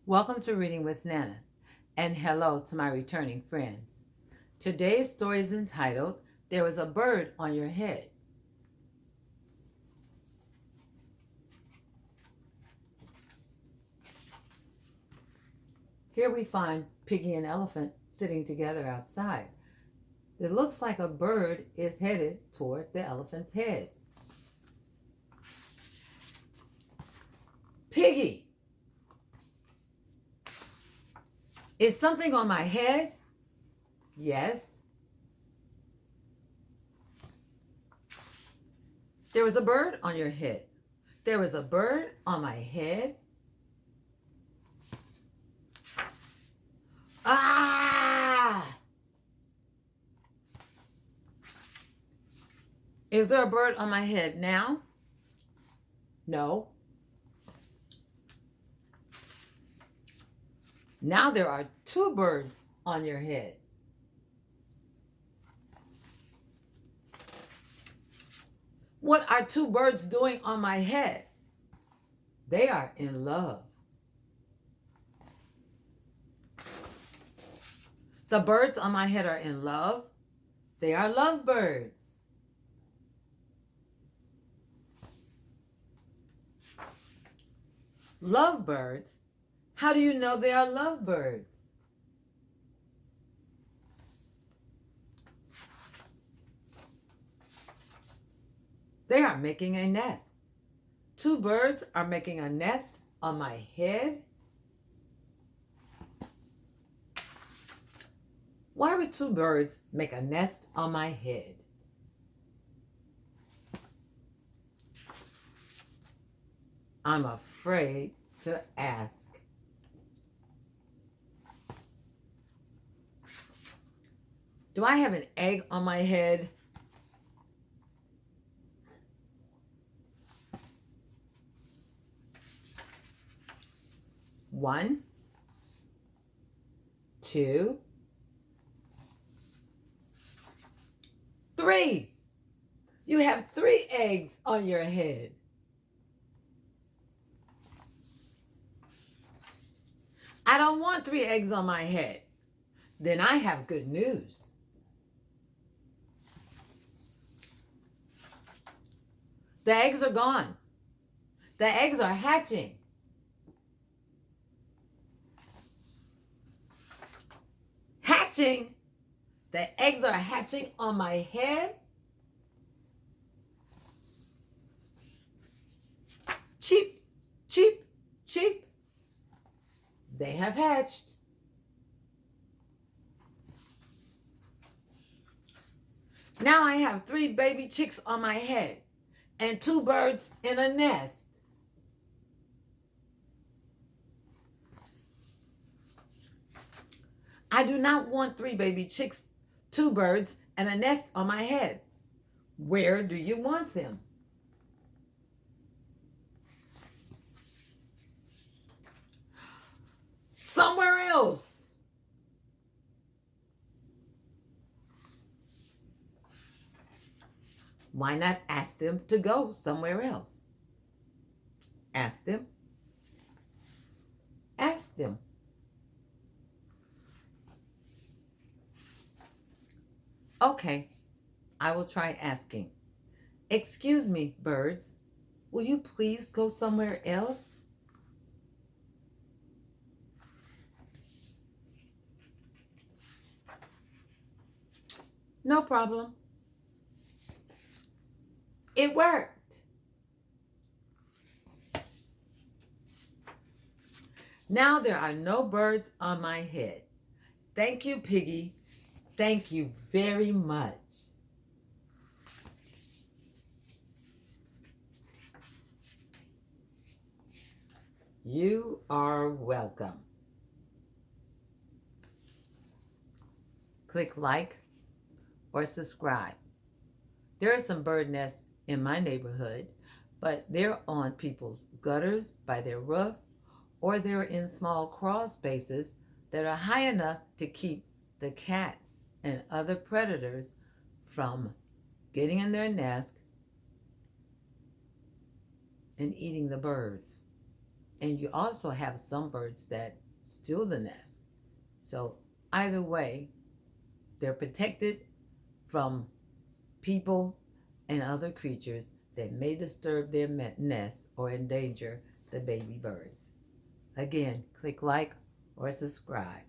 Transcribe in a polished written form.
Welcome to Reading with Nana, and hello to my returning friends. Today's story is entitled, There Was a Bird on Your Head. Here we find Piggy and Elephant sitting together outside. It looks like a bird is headed toward the elephant's head. Piggy! Is something on my head? Yes. There was a bird on your head. There was a bird on my head. Ah! Is there a bird on my head now? No. Now there are two birds on your head. What are two birds doing on my head? They are in love. The birds on my head are in love. They are lovebirds. Lovebirds? How do you know they are lovebirds? They are making a nest. Two birds are making a nest on my head. Why would two birds make a nest on my head? I'm afraid to ask. Do I have an egg on my head? One, two, three. You have three eggs on your head. I don't want three eggs on my head. Then I have good news. The eggs are gone. The eggs are hatching. Hatching? The eggs are hatching on my head? Cheep, cheep, cheep. They have hatched. Now I have three baby chicks on my head and two birds in a nest. I do not want three baby chicks, two birds, and a nest on my head. Where do you want them? Somewhere else. Why not ask them to go somewhere else? Ask them. Ask them. Okay, I will try asking. Excuse me, birds. Will you please go somewhere else? No problem. It worked. Now there are no birds on my head. Thank you, Piggy. Thank you very much. You are welcome. Click like or subscribe. There are some bird nests in my neighborhood, but they're on people's gutters, by their roof, or they're in small crawl spaces that are high enough to keep the cats and other predators from getting in their nest and eating the birds And you also have some birds that steal the nest. So either way, they're protected from people and other creatures that may disturb their nest or endanger the baby birds. Again, click like or subscribe.